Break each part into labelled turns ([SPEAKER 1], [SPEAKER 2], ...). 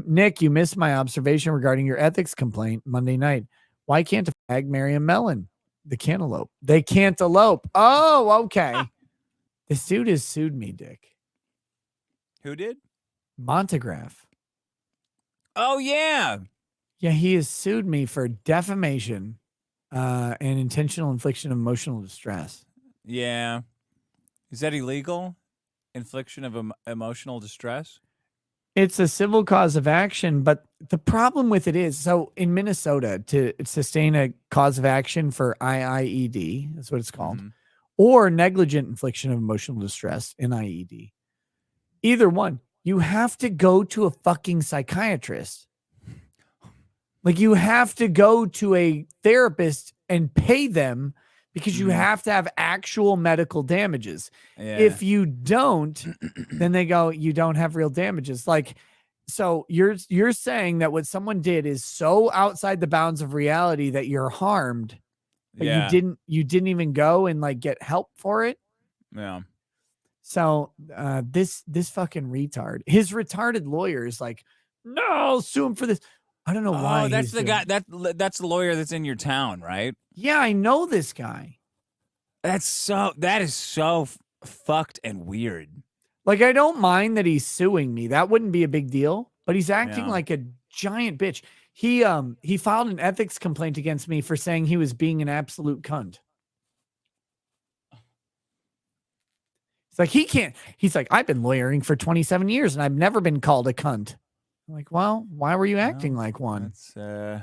[SPEAKER 1] Nick, you missed my observation regarding your ethics complaint Monday night. Why can't a fag marry a melon? The cantaloupe. They can't elope. Oh, okay. This dude has sued me, Dick.
[SPEAKER 2] Who did?
[SPEAKER 1] Montagraph.
[SPEAKER 2] Oh, yeah.
[SPEAKER 1] Yeah, he has sued me for defamation and intentional infliction of emotional distress.
[SPEAKER 2] Yeah. Is that illegal? Infliction of emotional distress?
[SPEAKER 1] It's a civil cause of action, but the problem with it is, so in Minnesota, to sustain a cause of action for IIED, that's what it's called, or negligent infliction of emotional distress, NIED, either one, you have to go to a fucking psychiatrist. Like, you have to go to a therapist and pay them because you have to have actual medical damages.
[SPEAKER 2] Yeah.
[SPEAKER 1] If you don't, then they go, you don't have real damages. Like, so you're saying that what someone did is so outside the bounds of reality that you're harmed, but you didn't even go and like get help for it.
[SPEAKER 2] Yeah.
[SPEAKER 1] So this fucking retard, his retarded lawyer is like, no, I'll sue him for this. I don't know why.
[SPEAKER 2] Oh, that's the guy. That's the lawyer that's in your town, right?
[SPEAKER 1] Yeah, I know this guy.
[SPEAKER 2] That is so fucked and weird.
[SPEAKER 1] Like, I don't mind that he's suing me. That wouldn't be a big deal, but he's acting like a giant bitch. He filed an ethics complaint against me for saying he was being an absolute cunt. It's like, he's like, I've been lawyering for 27 years and I've never been called a cunt. I'm like, well, why were you acting like one? I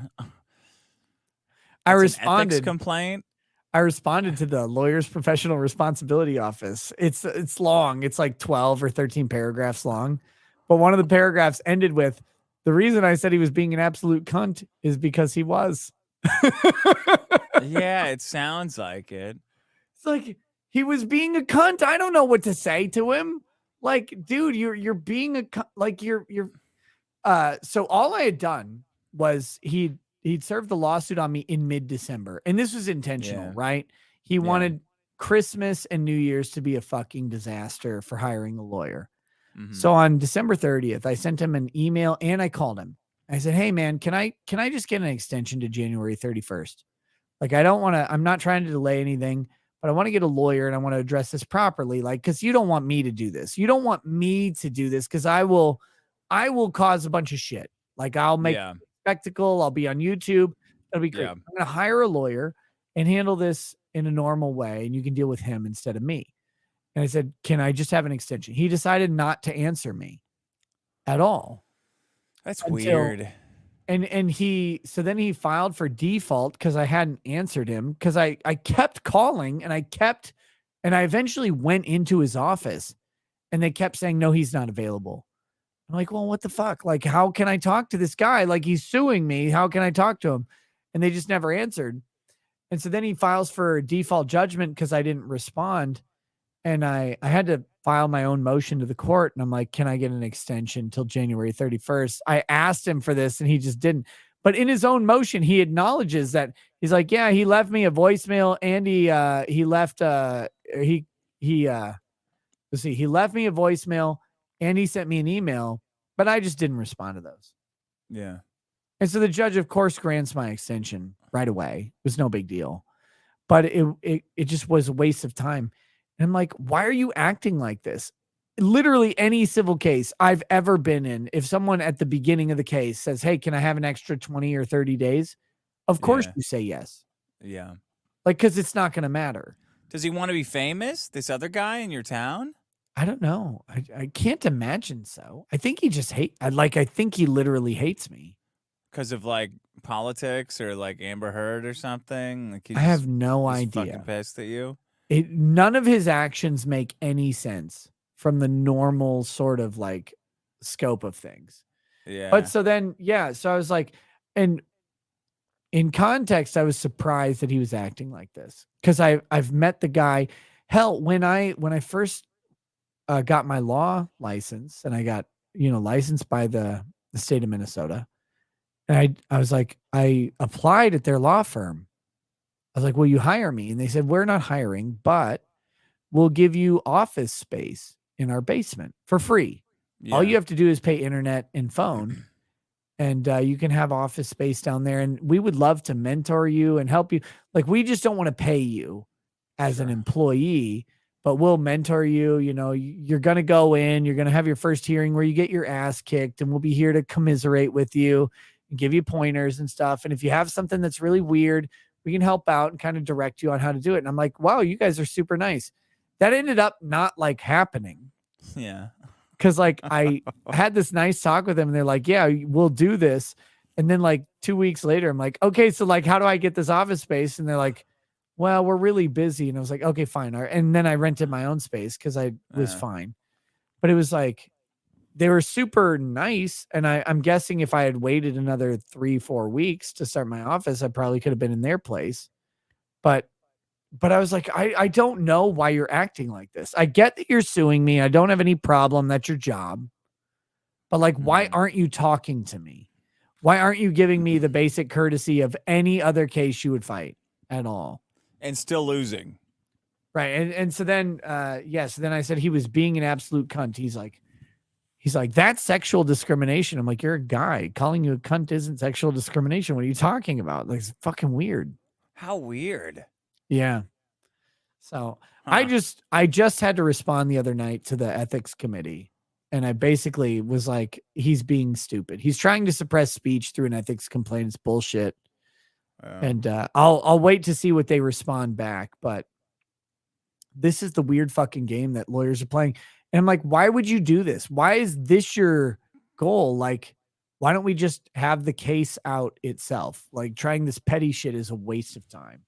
[SPEAKER 1] responded.
[SPEAKER 2] An ethics complaint.
[SPEAKER 1] I responded to the lawyer's professional responsibility office. It's long. It's like 12 or 13 paragraphs long. But one of the paragraphs ended with, the reason I said he was being an absolute cunt is because he was.
[SPEAKER 2] Yeah, it sounds like it.
[SPEAKER 1] It's like, he was being a cunt. I don't know what to say to him. Like, dude, you're being a cunt. Like, you're so all I had done was he'd served the lawsuit on me in mid-December. And this was intentional, right? He wanted Christmas and New Year's to be a fucking disaster for hiring a lawyer. So on December 30th, I sent him an email and I called him. I said, hey man, can I just get an extension to January 31st? Like, I'm not trying to delay anything, but I want to get a lawyer and I want to address this properly. Like, cause you don't want me to do this. You don't want me to do this. Cause I will cause a bunch of shit. Like, I'll make a spectacle. I'll be on YouTube. It'll be great. I'm going to hire a lawyer and handle this in a normal way. And you can deal with him instead of me. And I said, can I just have an extension? He decided not to answer me at all.
[SPEAKER 2] That's weird.
[SPEAKER 1] And so then he filed for default because I hadn't answered him, because I kept calling and I eventually went into his office and they kept saying, no, he's not available. I'm like, well, what the fuck? Like, how can I talk to this guy? Like, he's suing me. How can I talk to him? And they just never answered. And so then he files for default judgment because I didn't respond. And I had to file my own motion to the court. And I'm like, can I get an extension till January 31st? I asked him for this and he just didn't. But in his own motion, he acknowledges that he's like, yeah, he left me a voicemail and he left he left me a voicemail and he sent me an email, but I just didn't respond to those.
[SPEAKER 2] Yeah.
[SPEAKER 1] And so the judge, of course, grants my extension right away. It was no big deal, but it just was a waste of time. And I'm like, why are you acting like this? Literally any civil case I've ever been in, if someone at the beginning of the case says, hey, can I have an extra 20 or 30 days? Of course you say yes.
[SPEAKER 2] Yeah.
[SPEAKER 1] Like, because it's not going to matter.
[SPEAKER 2] Does he want to be famous, this other guy in your town?
[SPEAKER 1] I don't know. I can't imagine so. I think he just I think he literally hates me.
[SPEAKER 2] Because of like politics or like Amber Heard or something? Like
[SPEAKER 1] I have no idea.
[SPEAKER 2] Fucking pissed at you?
[SPEAKER 1] None of his actions make any sense from the normal sort of like scope of things.
[SPEAKER 2] Yeah.
[SPEAKER 1] But so then, so I was like, and in context, I was surprised that he was acting like this, because I've met the guy. Hell, when I first got my law license and I got, licensed by the state of Minnesota, and I was like, I applied at their law firm. I was like, will you hire me? And they said, we're not hiring, but we'll give you office space in our basement for free. Yeah. All you have to do is pay internet and phone. and you can have office space down there. And we would love to mentor you and help you. Like, we just don't want to pay you as an employee, but we'll mentor you. You know, you're going to go in, you're going to have your first hearing where you get your ass kicked, and we'll be here to commiserate with you and give you pointers and stuff. And if you have something that's really weird, we can help out and kind of direct you on how to do it. And I'm like, wow, you guys are super nice. That ended up not like happening.
[SPEAKER 2] Yeah.
[SPEAKER 1] Cause like I had this nice talk with them and they're like, yeah, we'll do this. And then like 2 weeks later, I'm like, okay, so like, how do I get this office space? And they're like, well, we're really busy. And I was like, okay, fine. And then I rented my own space because I was fine. But it was like, they were super nice. And I'm guessing if I had waited another 3-4 weeks to start my office, I probably could have been in their place. But I was like, I don't know why you're acting like this. I get that you're suing me. I don't have any problem. That's your job. But like, why aren't you talking to me? Why aren't you giving me the basic courtesy of any other case you would fight at all?
[SPEAKER 2] And still losing.
[SPEAKER 1] Right. And so then, so then I said he was being an absolute cunt. He's like, that's sexual discrimination. I'm like, you're a guy. Calling you a cunt isn't sexual discrimination. What are you talking about? Like, it's fucking weird.
[SPEAKER 2] How weird.
[SPEAKER 1] Yeah. So I just had to respond the other night to the ethics committee. And I basically was like, he's being stupid. He's trying to suppress speech through an ethics complaint. It's bullshit. And I'll wait to see what they respond back. But this is the weird fucking game that lawyers are playing. And I'm like, why would you do this? Why is this your goal? Like, why don't we just have the case out itself? Like, trying this petty shit is a waste of time.